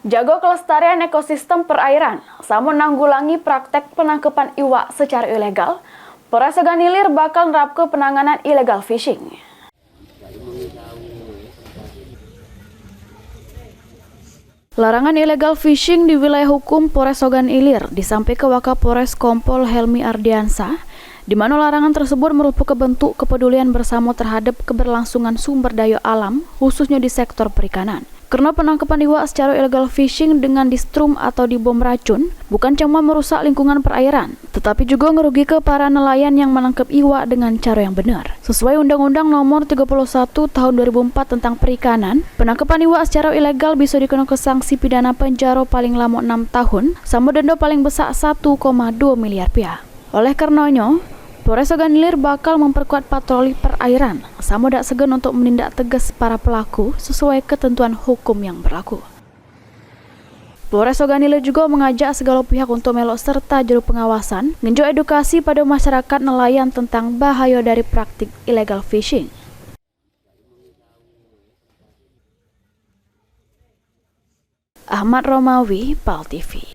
Jago kelestarian ekosistem perairan, sama menanggulangi praktek penangkapan iwak secara ilegal, Polres Ogan Ilir bakal nerapkan penanganan illegal fishing. Larangan illegal fishing di wilayah hukum Polres Ogan Ilir disampaikan ke Wakapolres Kompol Helmi Ardiansa, di mana larangan tersebut merupakan bentuk kepedulian bersama terhadap keberlangsungan sumber daya alam, khususnya di sektor perikanan. Karena penangkapan iwak secara illegal fishing dengan distrum atau dibom racun bukan cuma merusak lingkungan perairan, tetapi juga merugikan para nelayan yang menangkap iwak dengan cara yang benar. Sesuai Undang-Undang Nomor 31 Tahun 2004 tentang Perikanan, penangkapan iwak secara ilegal bisa dikenakan sanksi pidana penjara paling lama 6 tahun sama denda paling besar 1,2 miliar rupiah. Oleh karenanya, Polres Ogan Ilir bakal memperkuat patroli perairan, sama tidak segan untuk menindak tegas para pelaku sesuai ketentuan hukum yang berlaku. Polres Ogan Ilir juga mengajak segala pihak untuk melok serta juru pengawasan, ngenjo edukasi pada masyarakat nelayan tentang bahaya dari praktik illegal fishing. Ahmad Romawi, PAL TV.